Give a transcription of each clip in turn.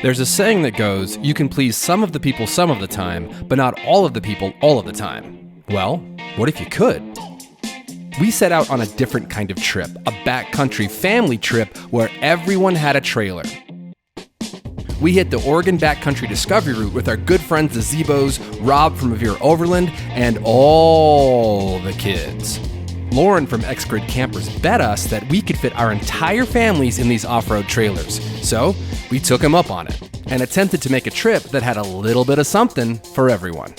There's a saying that goes, you can please some of the people some of the time, but not all of the people all of the time. Well, what if you could? We set out on a different kind of trip, a backcountry family trip where everyone had a trailer. We hit the Oregon backcountry discovery route with our good friends the Zebos, Rob from Reservoir Overland, and all the kids. Lauren from X-Grid Campers bet us that we could fit our entire families in these off-road trailers. So we took them up on it and attempted to make a trip that had a little bit of something for everyone.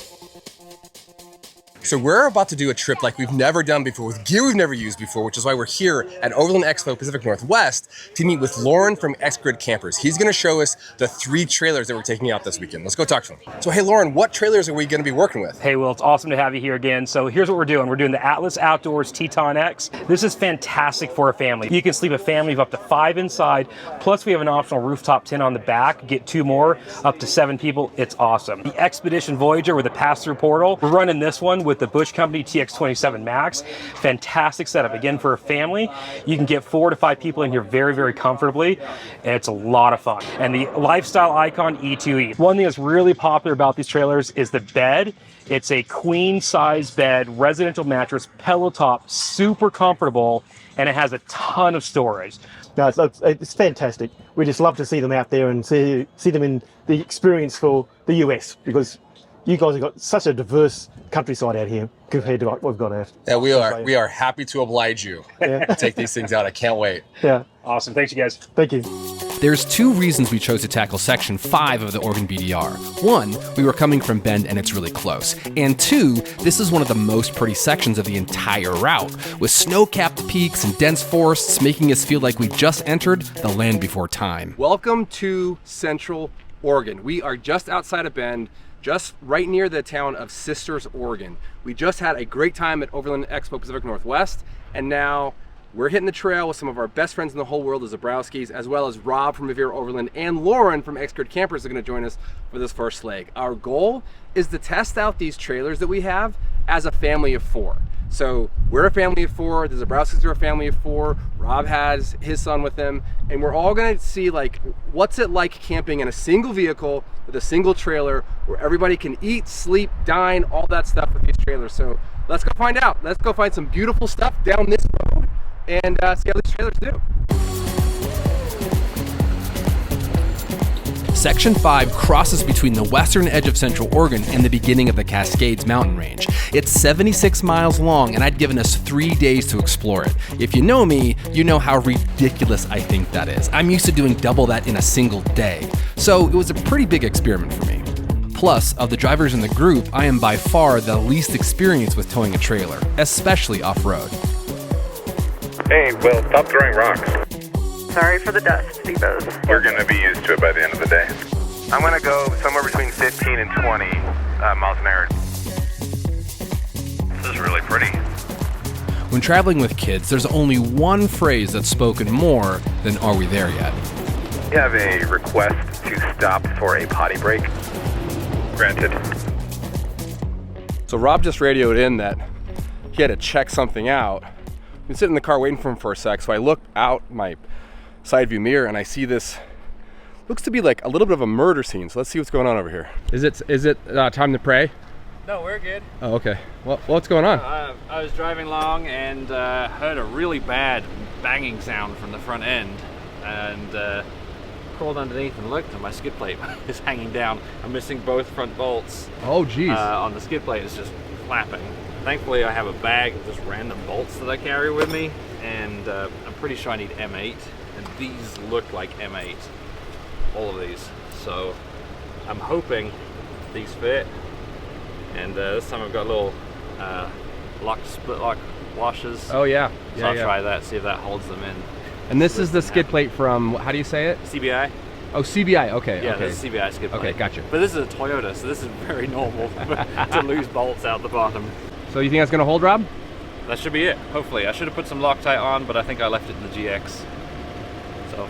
So we're about to do a trip like we've never done before with gear we've never used before, which is why we're here at Overland Expo Pacific Northwest to meet with Lauren from X-Grid Campers. He's going to show us the 3 trailers that we're taking out this weekend. Let's go talk to him. So hey Lauren, what trailers are we going to be working with? Hey Will, it's awesome to have you here again. So here's what we're doing. We're doing the Atlas Outdoors Teton X. This is fantastic for a family. You can sleep a family of up to 5 inside, plus we have an optional rooftop tent on the back. Get 2 more, up to 7 people. It's awesome. The Expedition Voyager with a pass-through portal. We're running this one with the Bush Company TX27 Max. Fantastic setup. Again, for a family, you can get 4 to 5 people in here very, very comfortably, and it's a lot of fun. And the Lifestyle Icon E2E. One thing that's really popular about these trailers is the bed. It's a queen size bed, residential mattress, pillow top, super comfortable, and it has a ton of storage. No, it's fantastic. We just love to see them out there and see them in the experience for the US, because you guys have got such a diverse countryside out here compared to what we've got out. Yeah, we are happy to oblige you to take these things out. I can't wait. Yeah. Awesome. Thanks, you guys. Thank you. There's 2 reasons we chose to tackle Section 5 of the Oregon BDR. 1, we were coming from Bend and it's really close. And 2, this is one of the most pretty sections of the entire route, with snow-capped peaks and dense forests making us feel like we just entered the land before time. Welcome to Central Oregon. We are just outside of Bend, just right near the town of Sisters, Oregon. We just had a great time at Overland Expo Pacific Northwest, and now we're hitting the trail with some of our best friends in the whole world, the Zabrowskis, as well as Rob from Reservoir Overland and Lauren from X-Grid Campers are going to join us for this first leg. Our goal is to test out these trailers that we have as a family of 4. So we're a family of 4, the Zabrowskis are a family of 4, Rob has his son with him, and we're all gonna see like, what's it like camping in a single vehicle with a single trailer where everybody can eat, sleep, dine, all that stuff with these trailers. So let's go find out. Let's go find some beautiful stuff down this road and see how these trailers do. Section 5 crosses between the western edge of Central Oregon and the beginning of the Cascades mountain range. It's 76 miles long, and I'd given us 3 days to explore it. If you know me, you know how ridiculous I think that is. I'm used to doing double that in a single day. So it was a pretty big experiment for me. Plus, of the drivers in the group, I am by far the least experienced with towing a trailer, especially off-road. Hey, Will, stop throwing rocks. Sorry for the dust, Zebos. We're going to be used to it by the end of the day. I'm going to go somewhere between 15 and 20 miles an hour. This is really pretty. When traveling with kids, there's only one phrase that's spoken more than "Are we there yet?" You have a request to stop for a potty break. Granted. So Rob just radioed in that he had to check something out. I've been sitting in the car waiting for him for a sec, so I look out my side view mirror and I see this, looks to be like a little bit of a murder scene. So let's see what's going on over here. Is it time to pray? No, we're good. Oh, okay. Well, what's going on? I was driving along and heard a really bad banging sound from the front end, and crawled underneath and looked, and my skid plate is hanging down. I'm missing both front bolts. Oh, geez. On the skid plate, it's just flapping. Thankfully, I have a bag of just random bolts that I carry with me, and I'm pretty sure I need M8, and these look like M8, all of these. So I'm hoping these fit, and this time I've got little split lock washers. Oh, yeah. So I'll try that, see if that holds them in. And this is the skid plate from, how do you say it? CBI. Oh, CBI, okay. Yeah, okay. this is CBI skid plate. Okay, gotcha. But this is a Toyota, so this is very normal to lose bolts out the bottom. So you think that's gonna hold, Rob? That should be it, hopefully. I should have put some Loctite on, but I think I left it in the GX. So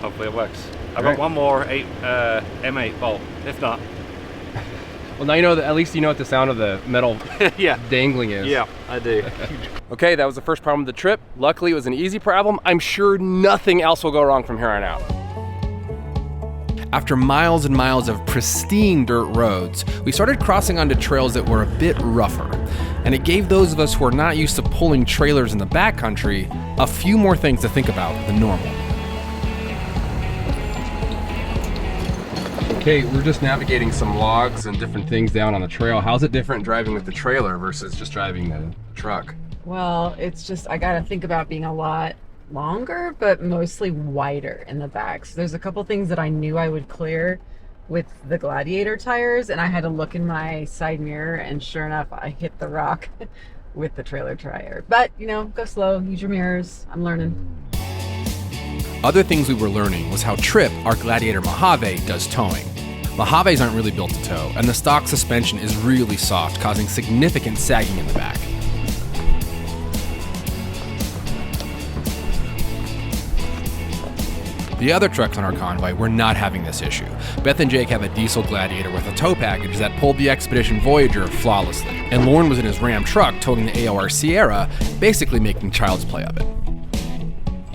hopefully it works. I've got one more M8 bolt, if not. Well, now you know that, at least you know what the sound of the metal dangling is. Yeah, I do. Okay, that was the first problem of the trip. Luckily, it was an easy problem. I'm sure nothing else will go wrong from here on out. After miles and miles of pristine dirt roads, we started crossing onto trails that were a bit rougher, and it gave those of us who are not used to pulling trailers in the backcountry a few more things to think about than normal. Okay, we're just navigating some logs and different things down on the trail. How's it different driving with the trailer versus just driving the truck? Well, it's just, I gotta think about being a lot longer, but mostly wider in the back. So there's a couple things that I knew I would clear with the Gladiator tires, and I had to look in my side mirror, and sure enough, I hit the rock with the trailer tire. But, you know, go slow, use your mirrors. I'm learning. Other things we were learning was how Trip, our Gladiator Mojave, does towing. Mojaves aren't really built to tow, and the stock suspension is really soft, causing significant sagging in the back. The other trucks on our convoy were not having this issue. Beth and Jake have a diesel Gladiator with a tow package that pulled the Expedition Voyager flawlessly, and Lauren was in his Ram truck towing the AOR Sierra, basically making child's play of it.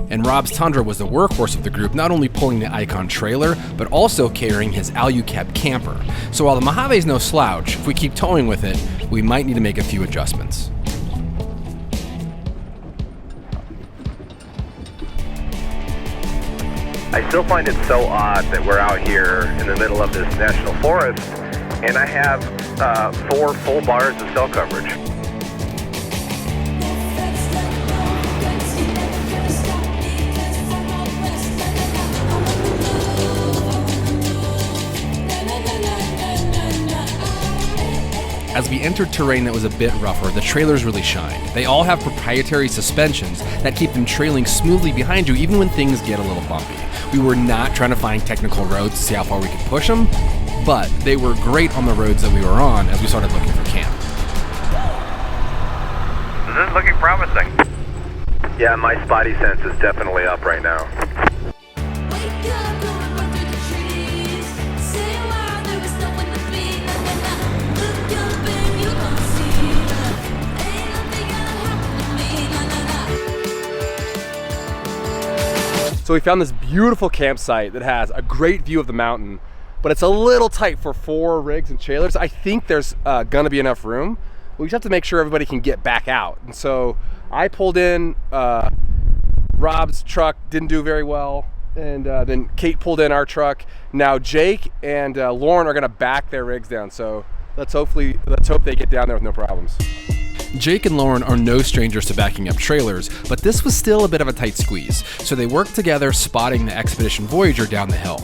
And Rob's Tundra was the workhorse of the group, not only pulling the Icon trailer, but also carrying his Alucab camper. So while the Mojave's no slouch, if we keep towing with it, we might need to make a few adjustments. I still find it so odd that we're out here in the middle of this national forest, and I have 4 full bars of cell coverage. As we entered terrain that was a bit rougher, the trailers really shined. They all have proprietary suspensions that keep them trailing smoothly behind you even when things get a little bumpy. We were not trying to find technical roads to see how far we could push them, but they were great on the roads that we were on as we started looking for camp. This is looking promising. Yeah, my spotty sense is definitely up right now. So we found this beautiful campsite that has a great view of the mountain, but it's a little tight for 4 rigs and trailers. I think there's gonna be enough room. We just have to make sure everybody can get back out. And so I pulled in, Rob's truck didn't do very well, and then Kate pulled in our truck. Now Jake and Lauren are gonna back their rigs down. So let's hope they get down there with no problems. Jake and Lauren are no strangers to backing up trailers, but this was still a bit of a tight squeeze, so they worked together spotting the Expedition Voyager down the hill.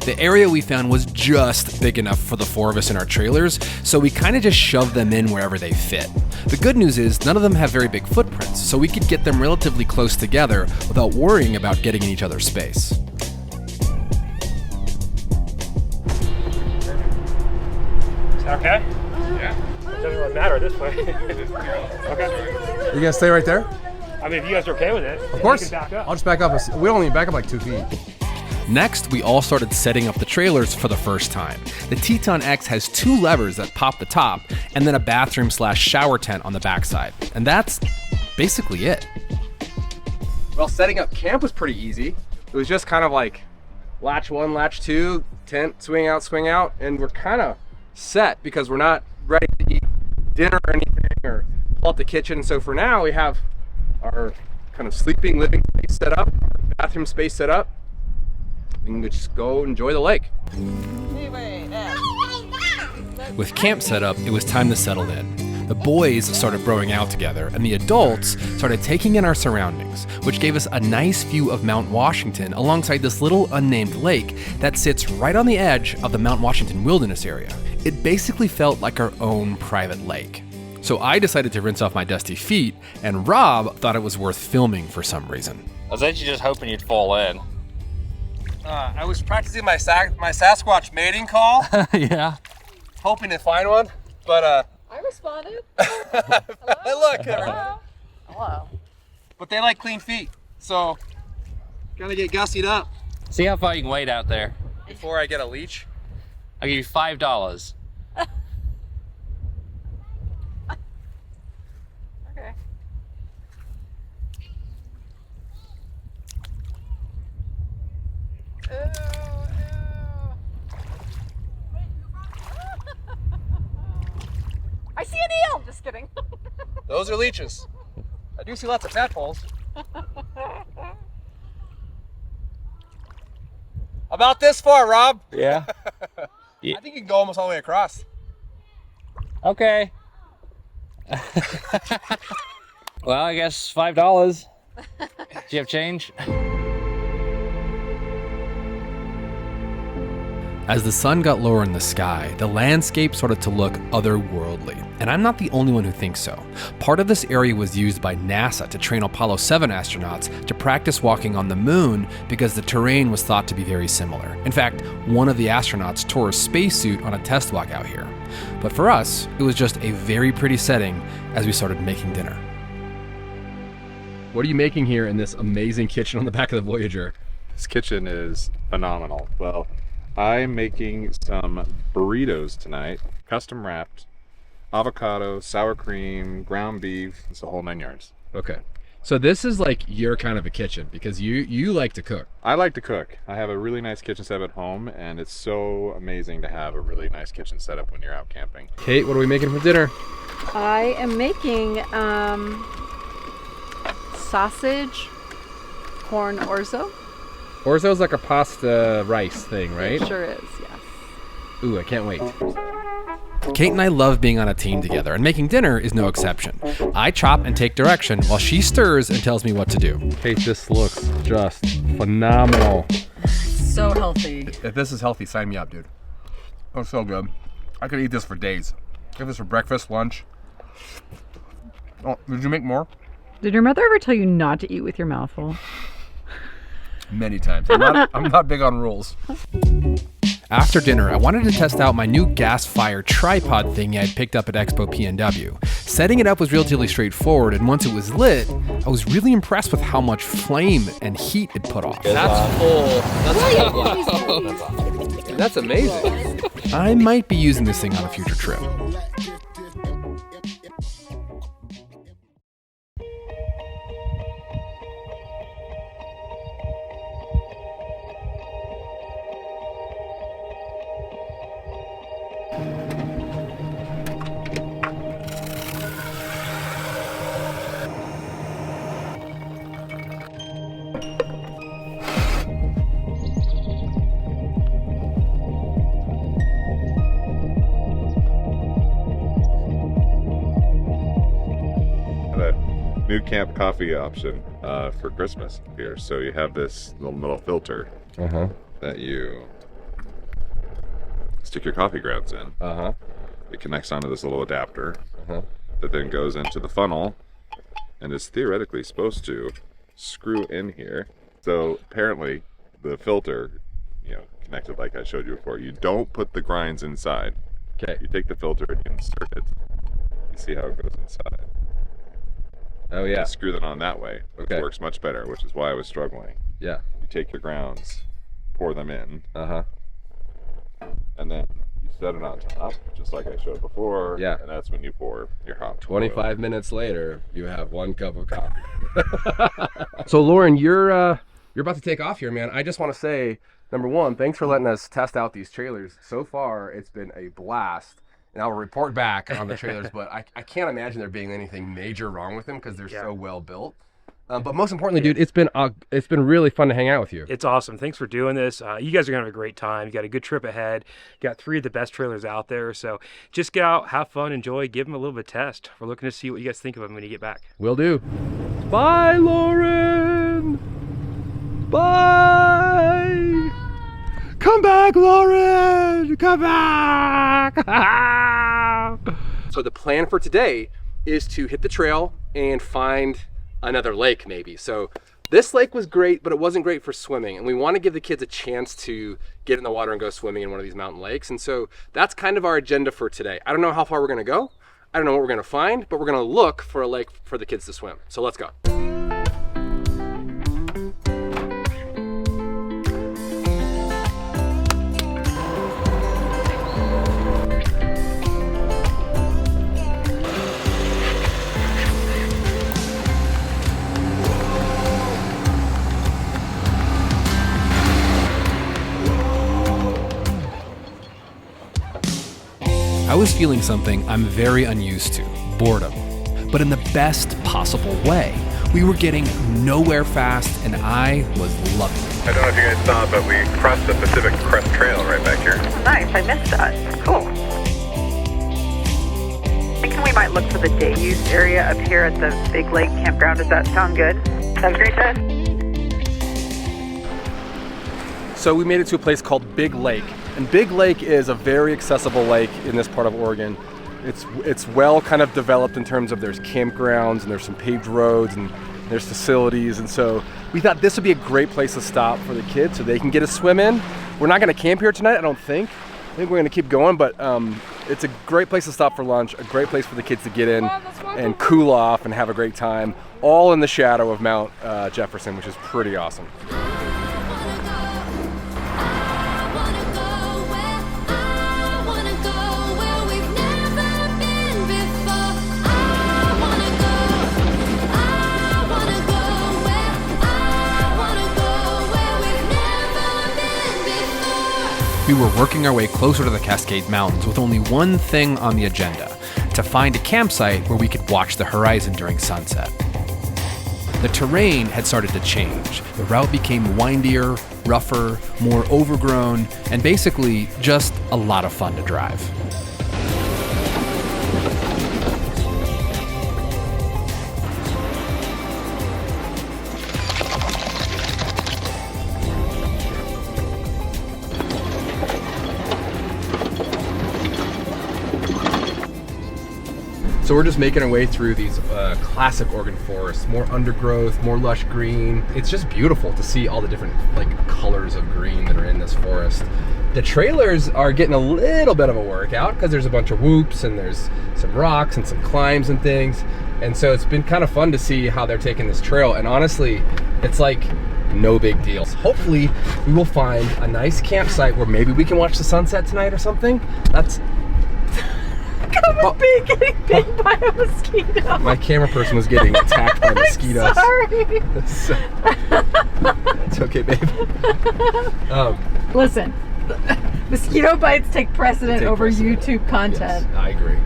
The area we found was just big enough for the 4 of us in our trailers, so we kind of just shoved them in wherever they fit. The good news is none of them have very big footprints, so we could get them relatively close together without worrying about getting in each other's space. Is that okay? Yeah. It doesn't really matter this way. Okay. You guys stay right there? I mean, if you guys are okay with it, Of course. you can back up. I'll just back up. We only back up like 2 feet. Next, we all started setting up the trailers for the first time. The Teton X has 2 levers that pop the top, and then a bathroom/shower tent on the backside. And that's basically it. Well, setting up camp was pretty easy. It was just kind of like latch 1, latch 2, tent, swing out, and we're kind of set because we're not ready to eat dinner or anything or pull out the kitchen. So for now, we have our kind of sleeping, living space set up, our bathroom space set up. We can just go enjoy the lake. With camp set up, it was time to settle in. The boys started broing out together, and the adults started taking in our surroundings, which gave us a nice view of Mount Washington alongside this little unnamed lake that sits right on the edge of the Mount Washington Wilderness area. It basically felt like our own private lake. So I decided to rinse off my dusty feet, and Rob thought it was worth filming for some reason. I was actually just hoping you'd fall in. I was practicing my Sasquatch mating call, Yeah. hoping to find one, but I responded. hey, look, Hello. but they like clean feet, so gotta get gussied up See how far you can wade out there. before I get a leash. I'll give you $5. Okay. I see an eel! Just kidding. Those are leeches. I do see lots of tadpoles. About this far, Rob. Yeah. I think you can go almost all the way across. Okay. Well, I guess $5. Do you have change? As the sun got lower in the sky, the landscape started to look otherworldly. And I'm not the only one who thinks so. Part of this area was used by NASA to train Apollo 7 astronauts to practice walking on the moon because the terrain was thought to be very similar. In fact, one of the astronauts tore a spacesuit on a test walk out here. But for us, it was just a very pretty setting as we started making dinner. What are you making here in this amazing kitchen on the back of the Voyager? This kitchen is phenomenal. Well, I'm making some burritos tonight, custom wrapped, avocado, sour cream, ground beef. It's the whole 9 yards. Okay. So this is like your kind of a kitchen because you like to cook. I like to cook. I have a really nice kitchen set up at home, and it's so amazing to have a really nice kitchen set up when you're out camping. Kate, what are we making for dinner? I am making sausage, corn orzo. Orzo's like a pasta rice thing, right? It sure is, yes. Ooh, I can't wait. Kate and I love being on a team together, and making dinner is no exception. I chop and take direction while she stirs and tells me what to do. Kate, this looks just phenomenal. So healthy. If this is healthy, sign me up, dude. Oh, so good. I could eat this for days. Give this for breakfast, lunch. Oh, did you make more? Did your mother ever tell you not to eat with your mouth full? Many times. I'm not big on rules. After dinner, I wanted to test out my new gas fire tripod thingy I'd picked up at Expo PNW. Setting it up was relatively straightforward, and once it was lit, I was really impressed with how much flame and heat it put off. That's full. That's amazing. I might be using this thing on a future trip. New camp coffee option for Christmas here. So you have this little filter that you stick your coffee grounds in. It connects onto this little adapter that then goes into the funnel and is theoretically supposed to screw in here. So apparently the filter, connected like I showed you before, you don't put the grinds inside. Okay. You take the filter and you insert it. You see how it goes inside. Oh yeah. You screw that on that way, which Okay. works much better, which is why I was struggling. Yeah. You take your grounds, pour them in, And then you set it on top, just like I showed before. Yeah. And that's when you pour your hot 25 minutes later, you have 1 cup of coffee. So Lauren, you're about to take off here, man. I just want to say, number one, thanks for letting us test out these trailers. So far, it's been a blast. And I'll report back on the trailers, but I can't imagine there being anything major wrong with them because they're so well built. But most importantly, dude, it's been really fun to hang out with you. It's awesome. Thanks for doing this. You guys are going to have a great time. You got a good trip ahead. You got 3 of the best trailers out there. So just get out, have fun, enjoy, give them a little bit of test. We're looking to see what you guys think of them when you get back. Will do. Bye, Lauren. Bye. Come back, Lauren. Come back. So the plan for today is to hit the trail and find another lake maybe. So this lake was great, but it wasn't great for swimming. And we want to give the kids a chance to get in the water and go swimming in one of these mountain lakes. And so that's kind of our agenda for today. I don't know how far we're going to go. I don't know what we're going to find, but we're going to look for a lake for the kids to swim. So let's go. was feeling something I'm very unused to, boredom, but in the best possible way. We were getting nowhere fast, and I was loving it. I don't know if you guys saw, but we crossed the Pacific Crest Trail right back here. Nice, I missed that. Cool. Thinking we might look for the day use area up here at the Big Lake Campground. Does that sound good? Sounds great, Dad. So we made it to a place called Big Lake. And Big Lake is a very accessible lake in this part of Oregon. It's well kind of developed in terms of there's campgrounds and there's some paved roads and there's facilities. And so we thought this would be a great place to stop for the kids so they can get a swim in. We're not gonna camp here tonight, I don't think. I think we're gonna keep going, but it's a great place to stop for lunch, a great place for the kids to get in and cool off and have a great time, all in the shadow of Mount Jefferson, which is pretty awesome. We were working our way closer to the Cascade Mountains with only one thing on the agenda: to find a campsite where we could watch the horizon during sunset. The terrain had started to change. The route became windier, rougher, more overgrown, and basically just a lot of fun to drive. So we're just making our way through these classic Oregon forests, more undergrowth, more lush green. It's just beautiful to see all the different colors of green that are in this forest. The trailers are getting a little bit of a workout because there's a bunch of whoops and there's some rocks and some climbs and things. And so it's been kind of fun to see how they're taking this trail. And honestly, it's like no big deal. Hopefully we will find a nice campsite where maybe we can watch the sunset tonight or something. That's Getting bitten by a mosquito. My camera person was getting attacked by mosquitoes. Sorry. It's okay, babe. Listen, mosquito bites take precedent over YouTube content. Yes, I agree.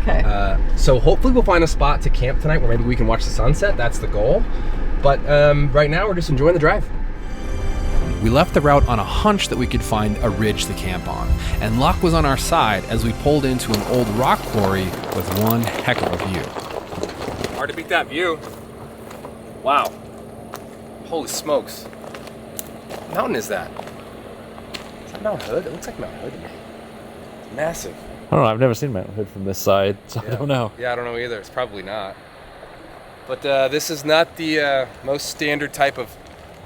Okay. So hopefully we'll find a spot to camp tonight where maybe we can watch the sunset. That's the goal. But right now we're just enjoying the drive. We left the route on a hunch that we could find a ridge to camp on, and luck was on our side as we pulled into an old rock quarry with one heck of a view. Hard to beat that view. Wow. Holy smokes. What mountain is that? Is that Mount Hood? It looks like Mount Hood to me. It's massive. I don't know, I've never seen Mount Hood from this side, so I don't know. Yeah, I don't know either. It's probably not. But this is not the most standard type of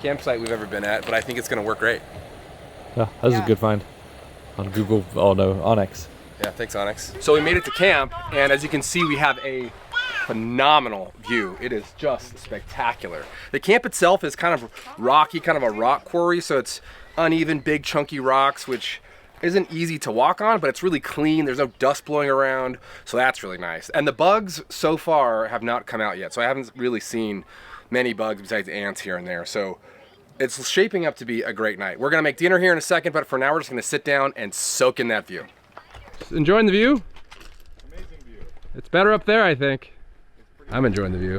campsite we've ever been at, but I think it's going to work great. Yeah, that was a good find on Google. Oh no, Onyx. Yeah, thanks Onyx. So we made it to camp, and as you can see, we have a phenomenal view. It is just spectacular. The camp itself is kind of rocky, kind of a rock quarry, so it's uneven, big, chunky rocks, which isn't easy to walk on, but it's really clean. There's no dust blowing around, so that's really nice. And the bugs so far have not come out yet, so I haven't really seen many bugs besides ants here and there. So it's shaping up to be a great night. We're gonna make dinner here in a second, but for now we're just gonna sit down and soak in that view. Enjoying the view? Amazing view. It's better up there, I think. I'm enjoying the view.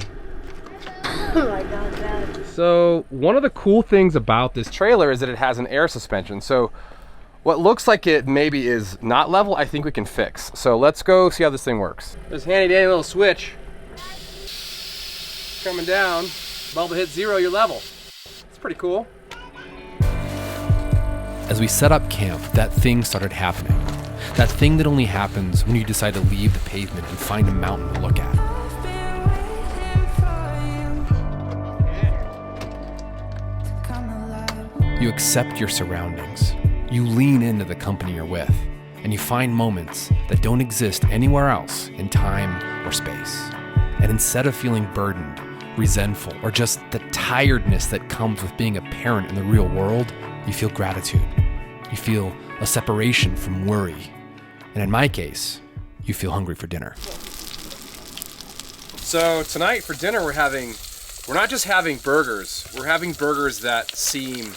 Oh my God, Dad. So one of the cool things about this trailer is that it has an air suspension. So what looks like it maybe is not level, I think we can fix. So let's go see how this thing works. This handy dandy little switch. Coming down, bulb hits 0, you're level. It's pretty cool. As we set up camp, that thing started happening. That thing that only happens when you decide to leave the pavement and find a mountain to look at. You accept your surroundings. You lean into the company you're with, and you find moments that don't exist anywhere else in time or space. And instead of feeling burdened, resentful, or just the tiredness that comes with being a parent in the real world, you feel gratitude. You feel a separation from worry. And in my case, you feel hungry for dinner. So tonight for dinner we're not just having burgers, we're having burgers that seem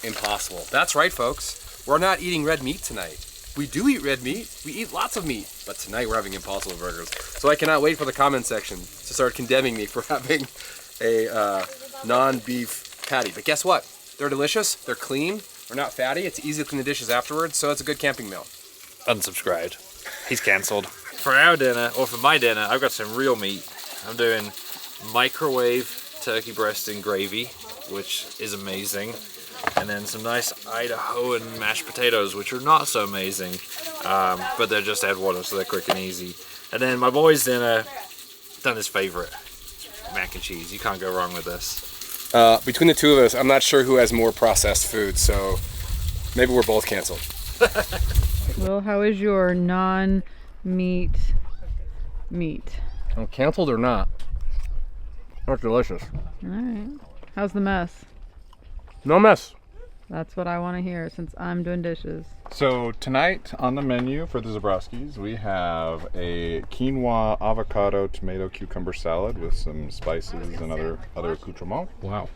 impossible. That's right, folks. We're not eating red meat tonight. We do eat red meat. We eat lots of meat. But tonight we're having Impossible Burgers. So I cannot wait for the comment section to start condemning me for having a non-beef patty. But guess what? They're delicious. They're clean. They're not fatty. It's easy to clean the dishes afterwards. So it's a good camping meal. Unsubscribed. He's cancelled. For our dinner, or for my dinner, I've got some real meat. I'm doing microwave turkey breast and gravy, which is amazing. And then some nice Idahoan mashed potatoes, which are not so amazing, but they're just add water, so they're quick and easy. And then my boy's dinner, done his favorite, mac and cheese. You can't go wrong with this. Between the two of us, I'm not sure who has more processed food, so maybe we're both canceled. Well, how is your non-meat meat? I'm canceled or not? That's delicious. All right. How's the mess? No mess. That's what I want to hear since I'm doing dishes. So tonight on the menu for the Zabrowskis, we have a quinoa, avocado, tomato, cucumber salad with some spices and other accoutrements. Wow.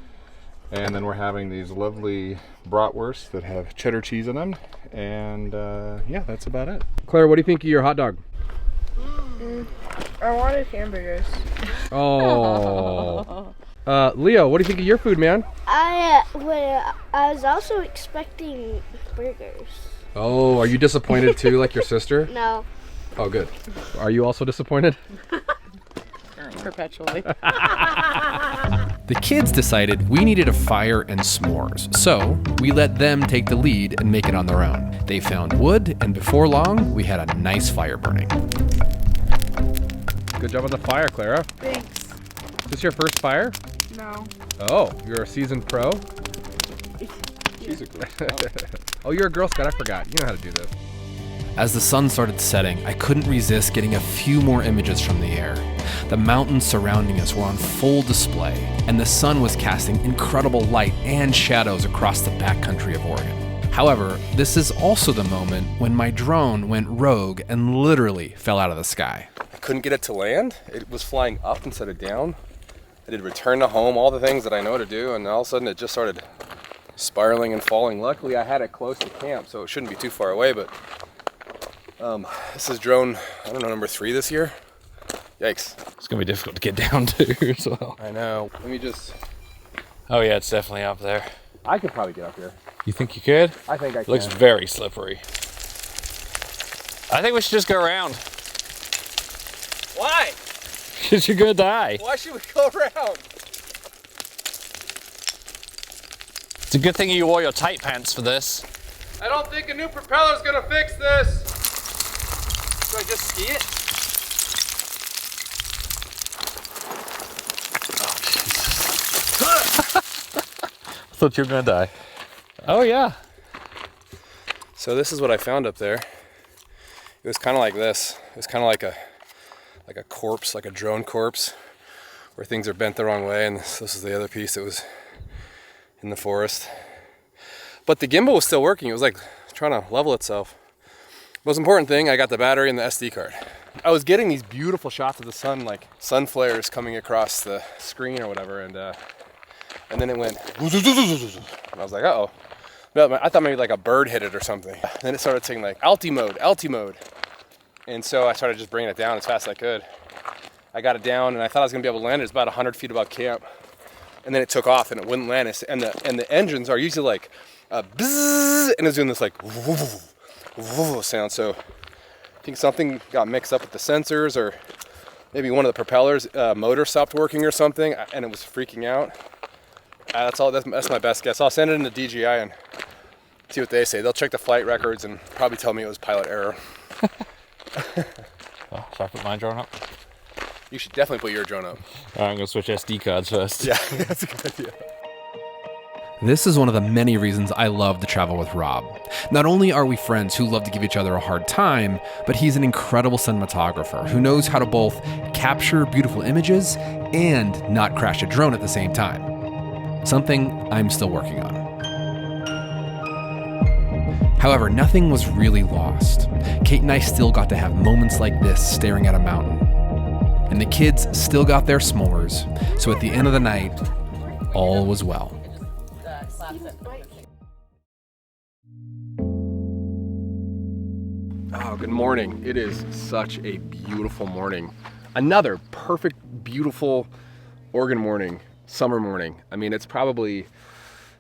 And then we're having these lovely bratwursts that have cheddar cheese in them. And yeah, that's about it. Claire, what do you think of your hot dog? I wanted hamburgers. Oh. Leo, what do you think of your food, man? I was also expecting burgers. Oh, are you disappointed too, like your sister? No. Oh, good. Are you also disappointed? Perpetually. The kids decided we needed a fire and s'mores, so we let them take the lead and make it on their own. They found wood, and before long, we had a nice fire burning. Good job on the fire, Clara. Thanks. Is this your first fire? No. Oh, you're a seasoned pro? She's a Girl Scout. Oh, you're a Girl Scout. I forgot. You know how to do this. As the sun started setting, I couldn't resist getting a few more images from the air. The mountains surrounding us were on full display, and the sun was casting incredible light and shadows across the backcountry of Oregon. However, this is also the moment when my drone went rogue and literally fell out of the sky. I couldn't get it to land. It was flying up instead of down. I did return to home, all the things that I know to do, and all of a sudden it just started spiraling and falling. Luckily, I had it close to camp, so it shouldn't be too far away, but this is drone, I don't know, number 3 this year. Yikes. It's gonna be difficult to get down to as well. I know. Let me just... Oh yeah, it's definitely up there. I could probably get up here. You think you could? I think I can. Looks very slippery. I think we should just go around. Why? Because you're gonna die. Why should we go around? It's a good thing you wore your tight pants for this. I don't think a new propeller's gonna fix this. Do I just ski it? I thought you were gonna die. Oh yeah. So this is what I found up there. It was kind of like this. It was kind of like a corpse, like a drone corpse, where things are bent the wrong way, and this is the other piece that was in the forest. But the gimbal was still working. It was like trying to level itself. Most important thing, I got the battery and the SD card. I was getting these beautiful shots of the sun, like sun flares coming across the screen or whatever, and then it went, and I was like, uh-oh. I thought maybe like a bird hit it or something. Then it started saying like, alti mode. And so I started just bringing it down as fast as I could. I got it down, and I thought I was gonna be able to land it. It's about 100 feet above camp. And then it took off, and it wouldn't land. And the engines are usually like, bzzz, and it's doing this like, sound. So I think something got mixed up with the sensors, or maybe one of the propellers motor stopped working or something, and it was freaking out. That's my best guess. I'll send it into DJI and see what they say. They'll check the flight records and probably tell me it was pilot error. Oh, should I put my drone up? You should definitely put your drone up. All right, I'm gonna switch SD cards first. Yeah, that's a good idea. This is one of the many reasons I love to travel with Rob. Not only are we friends who love to give each other a hard time, but he's an incredible cinematographer who knows how to both capture beautiful images and not crash a drone at the same time. Something I'm still working on. However, nothing was really lost. Kate and I still got to have moments like this staring at a mountain. And the kids still got their s'mores, so at the end of the night, all was well. Oh, good morning. It is such a beautiful morning. Another perfect, beautiful Oregon morning, summer morning. I mean, it's probably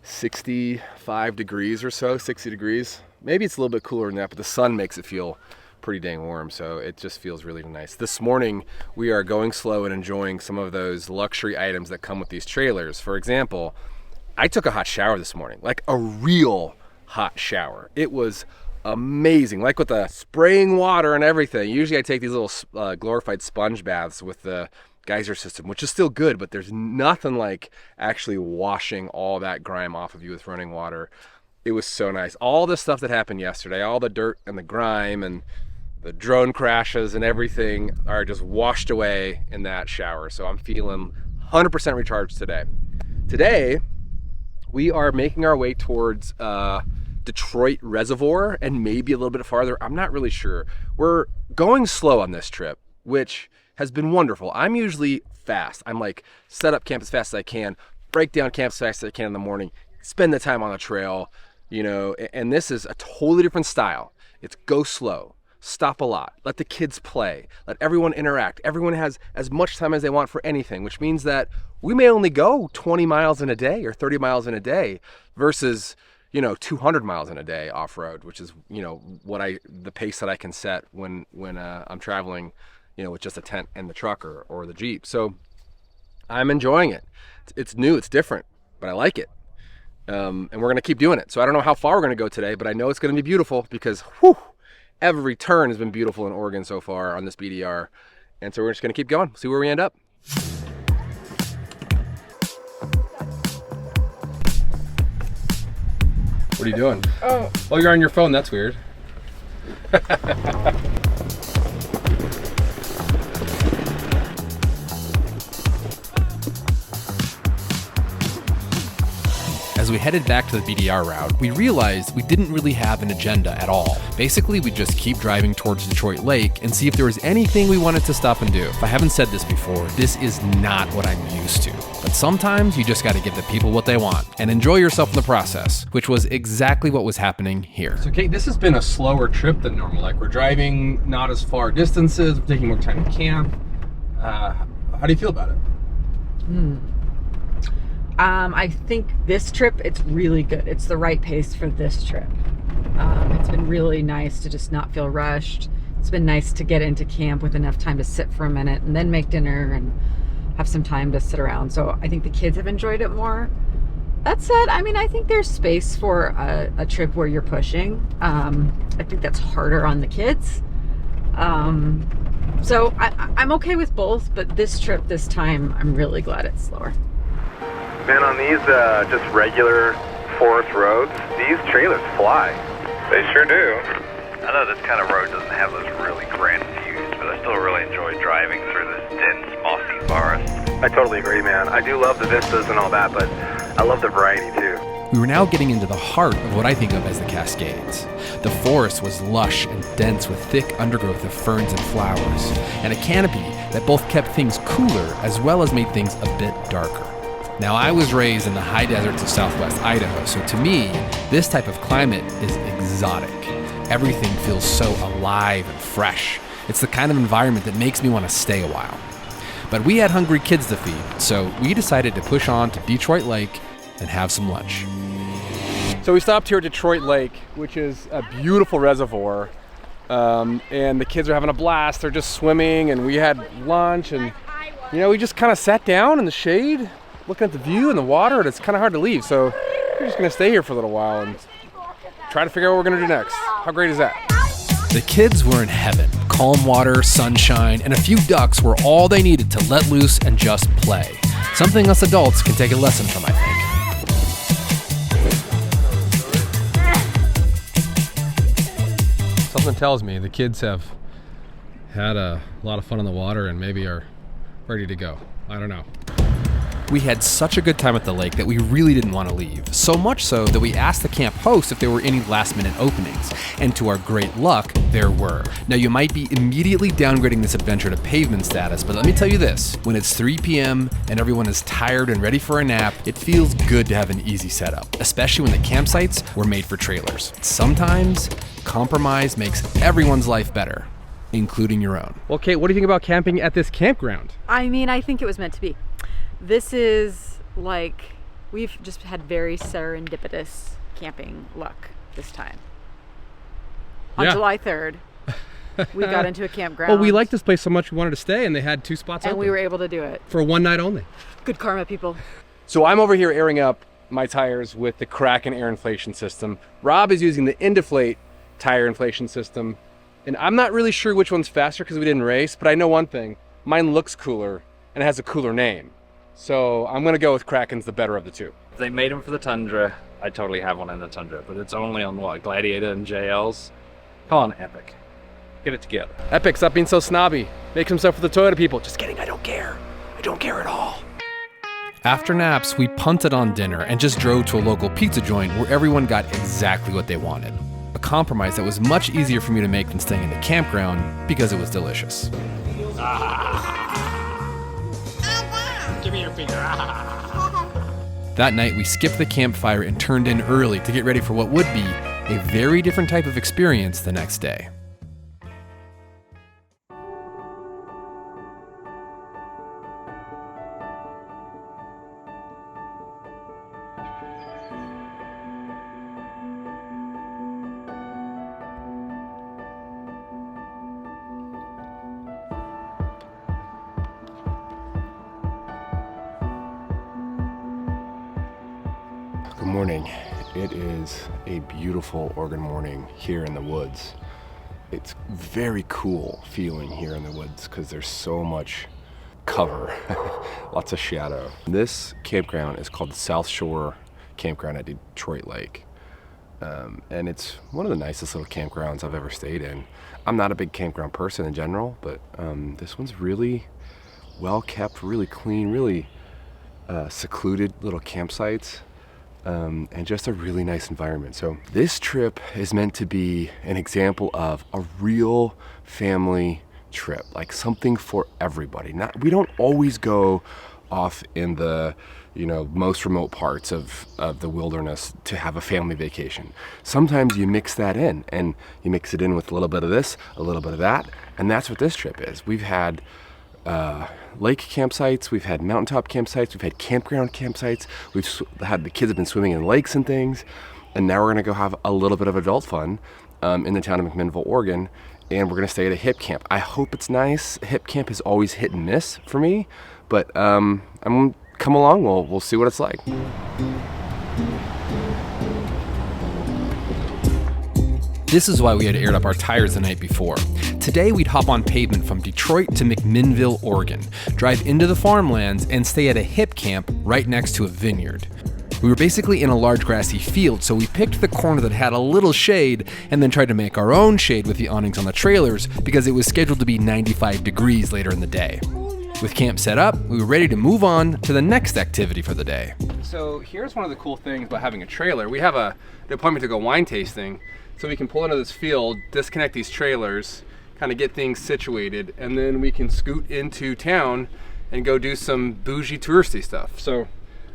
65 degrees or so, 60 degrees. Maybe it's a little bit cooler than that, but the sun makes it feel pretty dang warm, so it just feels really nice. This morning, we are going slow and enjoying some of those luxury items that come with these trailers. For example, I took a hot shower this morning, like a real hot shower. It was amazing, like with the spraying water and everything. Usually I take these little glorified sponge baths with the geyser system, which is still good, but there's nothing like actually washing all that grime off of you with running water. It was so nice. All the stuff that happened yesterday, all the dirt and the grime and the drone crashes and everything are just washed away in that shower. So I'm feeling 100% recharged today. Today, we are making our way towards Detroit Reservoir and maybe a little bit farther. I'm not really sure. We're going slow on this trip, which has been wonderful. I'm usually fast. I'm like set up camp as fast as I can, break down camp as fast as I can in the morning, spend the time on the trail, you know, and this is a totally different style. It's go slow, stop a lot, let the kids play, let everyone interact. Everyone has as much time as they want for anything, which means that we may only go 20 miles in a day or 30 miles in a day versus 200 miles in a day off-road, which is, the pace that I can set when I'm traveling, with just a tent and the truck or the Jeep. So I'm enjoying it. It's new, it's different, but I like it. And we're going to keep doing it. So I don't know how far we're going to go today, but I know it's going to be beautiful because, every turn has been beautiful in Oregon so far on this BDR. And so we're just going to keep going, see where we end up. What are you doing? Oh, you're on your phone. That's weird. As we headed back to the BDR route, we realized we didn't really have an agenda at all. Basically, we'd just keep driving towards Detroit Lake and see if there was anything we wanted to stop and do. If I haven't said this before, this is not what I'm used to. But sometimes you just gotta give the people what they want and enjoy yourself in the process, which was exactly what was happening here. So Kate, this has been a slower trip than normal. Like we're driving not as far distances, we're taking more time to camp. How do you feel about it? I think this trip, it's really good. It's the right pace for this trip. It's been really nice to just not feel rushed. It's been nice to get into camp with enough time to sit for a minute and then make dinner and have some time to sit around. So I think the kids have enjoyed it more. That said, I think there's space for a trip where you're pushing. I think that's harder on the kids. So I'm okay with both, but this trip, this time, I'm really glad it's slower. Man, on these just regular forest roads, these trailers fly. They sure do. I know this kind of road doesn't have those really grand views, but I still really enjoy driving through this dense, mossy forest. I totally agree, man. I do love the vistas and all that, but I love the variety too. We were now getting into the heart of what I think of as the Cascades. The forest was lush and dense with thick undergrowth of ferns and flowers, and a canopy that both kept things cooler as well as made things a bit darker. Now, I was raised in the high deserts of southwest Idaho, so to me, this type of climate is exotic. Everything feels so alive and fresh. It's the kind of environment that makes me want to stay a while. But we had hungry kids to feed, so we decided to push on to Detroit Lake and have some lunch. So we stopped here at Detroit Lake, which is a beautiful reservoir, and the kids are having a blast. They're just swimming, and we had lunch, and we just kind of sat down in the shade, looking at the view and the water, and it's kind of hard to leave. So we're just gonna stay here for a little while and try to figure out what we're gonna do next. How great is that? The kids were in heaven. Calm water, sunshine, and a few ducks were all they needed to let loose and just play. Something us adults can take a lesson from, I think. Something tells me the kids have had a lot of fun in the water and maybe are ready to go. I don't know. We had such a good time at the lake that we really didn't want to leave. So much so that we asked the camp host if there were any last-minute openings. And to our great luck, there were. Now, you might be immediately downgrading this adventure to pavement status, but let me tell you this. When it's 3 p.m. and everyone is tired and ready for a nap, it feels good to have an easy setup, especially when the campsites were made for trailers. Sometimes, compromise makes everyone's life better, including your own. Well, Kate, what do you think about camping at this campground? I mean, I think it was meant to be. This is like, we've just had very serendipitous camping luck this time. On July 3rd, we got into a campground. Well, we liked this place so much we wanted to stay, and they had 2 spots and open. we were able to do it. For one night only. Good karma, people. So I'm over here airing up my tires with the Kraken air inflation system. Rob is using the Indiflate tire inflation system. And I'm not really sure which one's faster because we didn't race, but I know one thing. Mine looks cooler and it has a cooler name. So I'm gonna go with Kraken's the better of the two. They made them for the Tundra. I totally have one in the Tundra, but it's only on what, Gladiator and JLs? Come on, Epic. Get it together. Epic's up being so snobby. Makes himself for the Toyota people. Just kidding, I don't care. I don't care at all. After naps, we punted on dinner and just drove to a local pizza joint where everyone got exactly what they wanted. A compromise that was much easier for me to make than staying in the campground because it was delicious. Give me your finger. That night, we skipped the campfire and turned in early to get ready for what would be a very different type of experience the next day. Good morning. It is a beautiful Oregon morning here in the woods. It's very cool feeling here in the woods because there's so much cover, lots of shadow. This campground is called the South Shore Campground at Detroit Lake. And it's one of the nicest little campgrounds I've ever stayed in. I'm not a big campground person in general, but this one's really well kept, really clean, really secluded little campsites. And just a really nice environment. So this trip is meant to be an example of a real family trip, like something for everybody. We don't always go off in the most remote parts of the wilderness to have a family vacation. Sometimes you mix that in, and you mix it in with a little bit of this, a little bit of that, and that's what this trip is. We've had lake campsites, we've had mountaintop campsites, we've had campground campsites, the kids have been swimming in lakes and things, and now we're gonna go have a little bit of adult fun in the town of McMinnville, Oregon, and we're gonna stay at a hip camp. I hope it's nice. Hip camp is always hit and miss for me, but I'm gonna come along, we'll see what it's like. This is why we had aired up our tires the night before. Today we'd hop on pavement from Detroit to McMinnville, Oregon, drive into the farmlands, and stay at a hip camp right next to a vineyard. We were basically in a large grassy field, so we picked the corner that had a little shade and then tried to make our own shade with the awnings on the trailers because it was scheduled to be 95 degrees later in the day. With camp set up, we were ready to move on to the next activity for the day. So here's one of the cool things about having a trailer. We have an appointment to go wine tasting, so we can pull into this field, disconnect these trailers, kind of get things situated, and then we can scoot into town and go do some bougie touristy stuff. So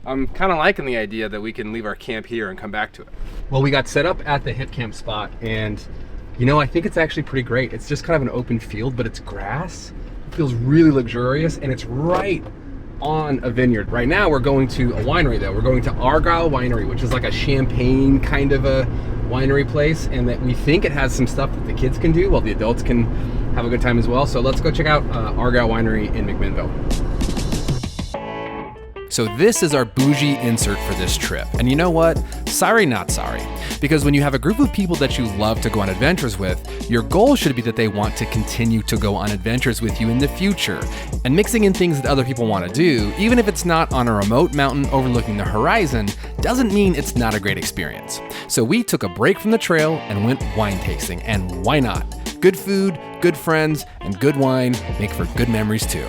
I'm kind of liking the idea that we can leave our camp here and come back to it. Well, we got set up at the hip camp spot, and I think it's actually pretty great. It's just kind of an open field, but it's grass. It feels really luxurious, and it's right on a vineyard. Right now we're going to a winery though. We're going to Argyle Winery, which is like a champagne kind of a winery place, and that we think it has some stuff that the kids can do while the adults can have a good time as well. So let's go check out Argyle Winery in McMinnville. So this is our bougie insert for this trip. And you know what? Sorry, not sorry. Because when you have a group of people that you love to go on adventures with, your goal should be that they want to continue to go on adventures with you in the future. And mixing in things that other people want to do, even if it's not on a remote mountain overlooking the horizon, doesn't mean it's not a great experience. So we took a break from the trail and went wine tasting, and why not? Good food, good friends, and good wine make for good memories too.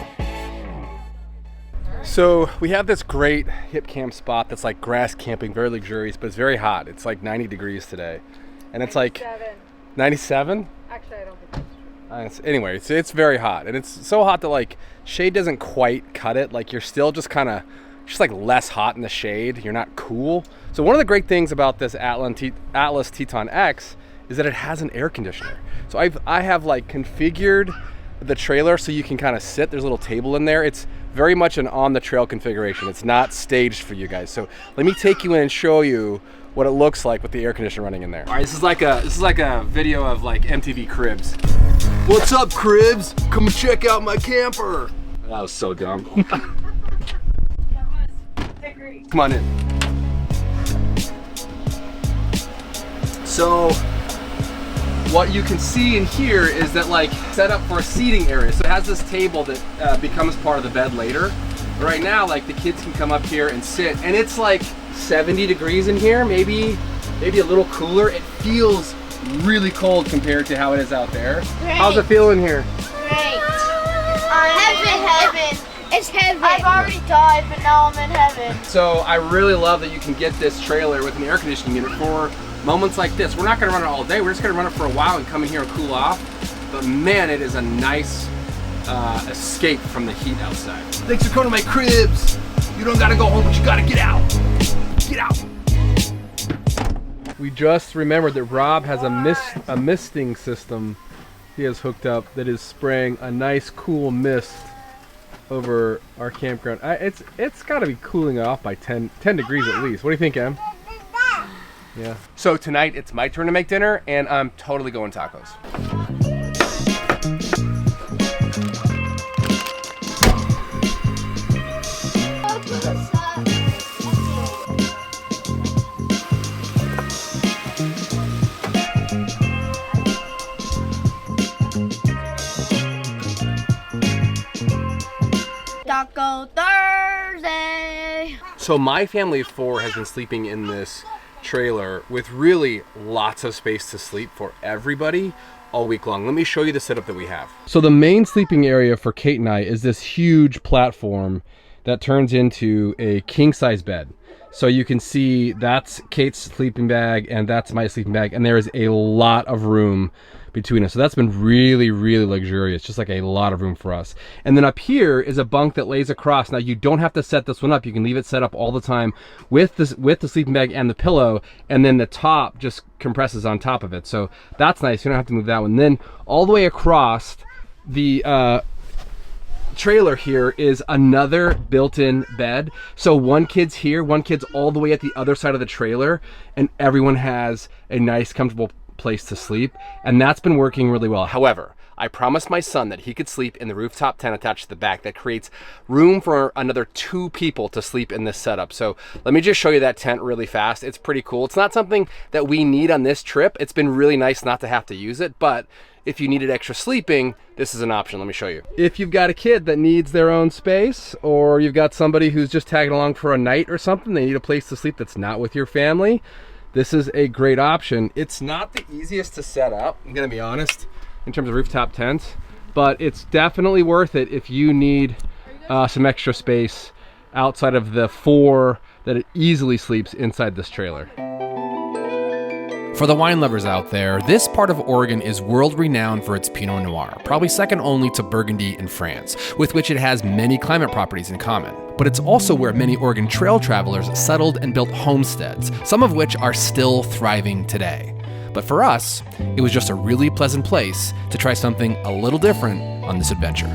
So we have this great hip camp spot that's like grass camping, very luxurious, but it's very hot. It's like 90 degrees today. And it's 97. Like 97? Actually, I don't think that's true. Anyway, it's very hot. And it's so hot that like shade doesn't quite cut it. Like you're still just kind of like less hot in the shade. You're not cool. So one of the great things about this Atlas Teton X is that it has an air conditioner. So I have like configured the trailer so you can kind of sit. There's a little table in there. It's very much an on the trail configuration. It's not staged for you guys. So let me take you in and show you what it looks like with the air conditioner running in there. All right, this is like a video of like MTV Cribs. What's up, Cribs? Come and check out my camper. That was so dumb. Come on in. So what you can see in here is that like set up for a seating area. So it has this table that becomes part of the bed later. But right now, like the kids can come up here and sit, and it's like 70 degrees in here, maybe a little cooler. It feels really cold compared to how it is out there. Great. How's it feel in here? Great. Heaven. It's heaven. I've already died, but now I'm in heaven. So I really love that you can get this trailer with an air conditioning unit for moments like this. We're not gonna run it all day. We're just gonna run it for a while and come in here and cool off. But man, it is a nice escape from the heat outside. Thanks for coming to my cribs. You don't gotta go home, but you gotta get out. Get out. We just remembered that Rob has a misting system he has hooked up that is spraying a nice cool mist over our campground. It's got to be cooling off by 10 degrees at least. What do you think, Em? Yeah. So tonight it's my turn to make dinner, and I'm totally going tacos. Taco Thursday. So my family of 4 has been sleeping in this trailer with really lots of space to sleep for everybody all week long. Let me show you the setup that we have. So the main sleeping area for Kate and I is this huge platform that turns into a king-size bed. So you can see that's Kate's sleeping bag and that's my sleeping bag, and there is a lot of room between us. So that's been really, really luxurious, just like a lot of room for us. And then up here is a bunk that lays across. Now you don't have to set this one up. You can leave it set up all the time with the sleeping bag and the pillow, and then the top just compresses on top of it. So that's nice. You don't have to move that one. Then all the way across the trailer here is another built-in bed. So one kid's here, one kid's all the way at the other side of the trailer, and everyone has a nice, comfortable place to sleep, and that's been working really well. However, I promised my son that he could sleep in the rooftop tent attached to the back that creates room for another 2 people to sleep in this setup. So let me just show you that tent really fast. It's pretty cool. It's not something that we need on this trip. It's been really nice not to have to use it, but if you needed extra sleeping, this is an option. Let me show you. If you've got a kid that needs their own space, or you've got somebody who's just tagging along for a night or something, they need a place to sleep that's not with your family, this is a great option. It's not the easiest to set up, I'm gonna be honest, in terms of rooftop tents, but it's definitely worth it if you need some extra space outside of the 4 that it easily sleeps inside this trailer. For the wine lovers out there, this part of Oregon is world-renowned for its Pinot Noir, probably second only to Burgundy in France, with which it has many climate properties in common. But it's also where many Oregon Trail travelers settled and built homesteads, some of which are still thriving today. But for us, it was just a really pleasant place to try something a little different on this adventure.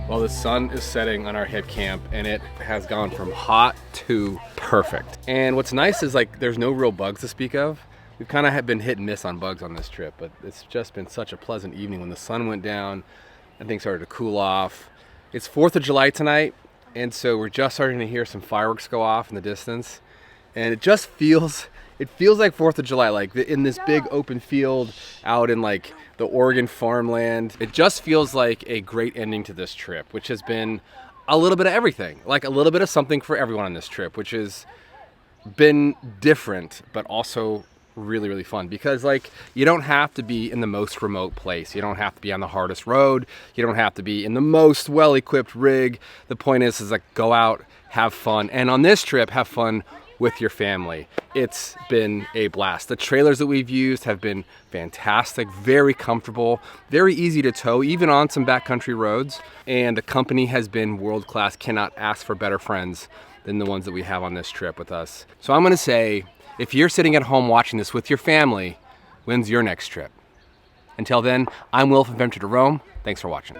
Well, the sun is setting on our head camp, and it has gone from hot to perfect. And what's nice is like there's no real bugs to speak of. We've kind of been hit and miss on bugs on this trip, but it's just been such a pleasant evening when the sun went down and things started to cool off. It's 4th of July tonight, and so we're just starting to hear some fireworks go off in the distance, and it just feels like 4th of July, like in this big open field out in like the Oregon farmland. It just feels like a great ending to this trip, which has been a little bit of everything, like a little bit of something for everyone on this trip, which has been different, but also really, really fun, because like you don't have to be in the most remote place. You don't have to be on the hardest road. You don't have to be in the most well-equipped rig. The point is like go out, have fun. And on this trip, have fun with your family. It's been a blast. The trailers that we've used have been fantastic, very comfortable, very easy to tow, even on some backcountry roads. And the company has been world-class. Cannot ask for better friends than the ones that we have on this trip with us. So I'm gonna say, If you're sitting at home watching this with your family, when's your next trip? Until then, I'm Will from Venture to Rome. Thanks for watching.